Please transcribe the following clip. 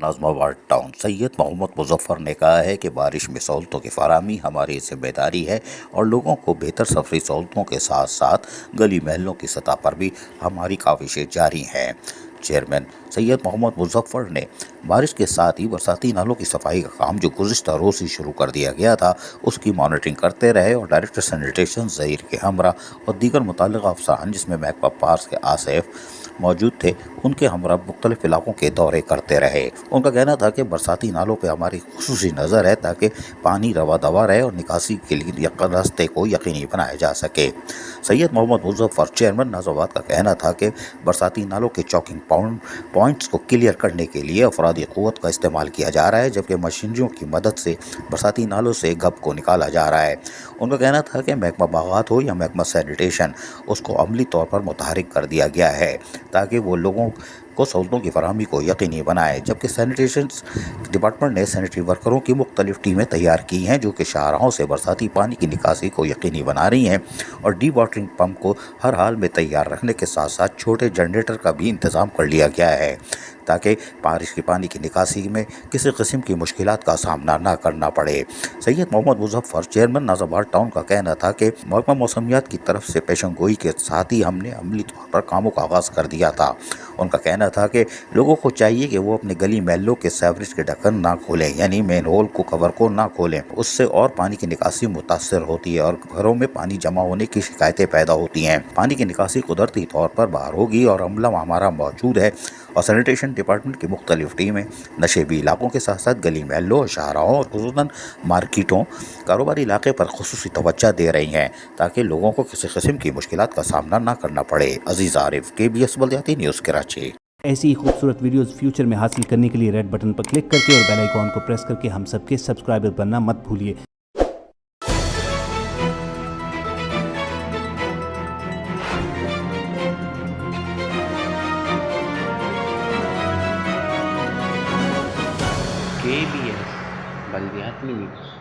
Norms آباد town سید محمد مظفر نے کہا ہے کہ بارش میں سہولتوں کی فراہمی ہماری ذمہ داری ہے اور لوگوں کو بہتر سفری سہولتوں کے ساتھ ساتھ گلی محلوں کی سطح پر بھی ہماری کاوشیں جاری ہیں۔ چیئرمین سید محمد مظفر نے بارش کے ساتھ ہی برساتی نالوں کی صفائی کا کام جو گزشتہ روز ہی شروع کر دیا گیا تھا اس کی مانیٹرنگ کرتے رہے اور ڈائریکٹر سینیٹیشن ظہیر کے ہمراہ اور دیگر متعلقہ افسران جس میں محکمہ پارس کے آصف موجود تھے ان کے ہمراہ مختلف علاقوں کے دورے کرتے رہے۔ ان کا کہنا تھا کہ برساتی نالوں پہ ہماری خصوصی نظر ہے تاکہ پانی روا دوا رہے اور نکاسی کے لیے راستے کو یقینی بنایا جا سکے۔ سید محمد مظفر چیئرمین نازم آباد کا کہنا تھا کہ برساتی نالوں کے چوکنگ پوائنٹس کو کلیئر کرنے کے لیے افرادی قوت کا استعمال کیا جا رہا ہے جبکہ مشینریوں کی مدد سے برساتی نالوں سے گب کو نکالا جا رہا ہے۔ ان کا کہنا تھا کہ محکمہ باغات ہو یا محکمہ سینیٹیشن اس کو عملی طور پر متحرک کر دیا گیا ہے تاکہ وہ لوگوں کو سہولتوں کی فراہمی کو یقینی بنائے، جبکہ سینیٹیشن ڈپارٹمنٹ نے سینیٹری ورکروں کی مختلف ٹیمیں تیار کی ہیں جو کہ شاہراہوں سے برساتی پانی کی نکاسی کو یقینی بنا رہی ہیں اور ڈی واٹرنگ پمپ کو ہر حال میں تیار رکھنے کے ساتھ ساتھ چھوٹے جنریٹر کا بھی انتظام کر لیا گیا ہے تاکہ بارش کی پانی کی نکاسی میں کسی قسم کی مشکلات کا سامنا نہ کرنا پڑے۔ سید محمد مظفر چیئرمین نازم آباد ٹاؤن کا کہنا تھا کہ محکمہ موسمیات کی طرف سے پیشن گوئی کے ساتھ ہی ہم نے عملی طور پر کاموں کا آغاز کر دیا تھا۔ ان کا کہنا تھا کہ لوگوں کو چاہیے کہ وہ اپنے گلی محلوں کے سیوریج کے ڈھکن نہ کھولیں، یعنی مین ہول کو کور کو نہ کھولیں، اس سے اور پانی کی نکاسی متاثر ہوتی ہے اور گھروں میں پانی جمع ہونے کی شکایتیں پیدا ہوتی ہیں۔ پانی کی نکاسی قدرتی طور پر باہر ہوگی اور عملہ ہمارا موجود ہے اور سینیٹیشن ڈپارٹمنٹ کی مختلف ٹیمیں نشیبی علاقوں کے ساتھ ساتھ گلی محلوں اور شاہراہوں اور خصوصاً مارکیٹوں کاروباری علاقے پر خصوصی توجہ دے رہی ہیں تاکہ لوگوں کو کسی قسم کی مشکلات کا سامنا نہ کرنا پڑے۔ عزیز عارف، KBS بلدیاتی نیوز کراچی۔ ایسی ہی خوبصورت ویڈیوز فیوچر میں حاصل کرنے کے لیے ریڈ بٹن پر کلک کر کے اور بیل آئیکن کو پریس کر کے ہم سب کے سبسکرائبر بننا مت بھولیے۔ KBS بلدیاتی نیوز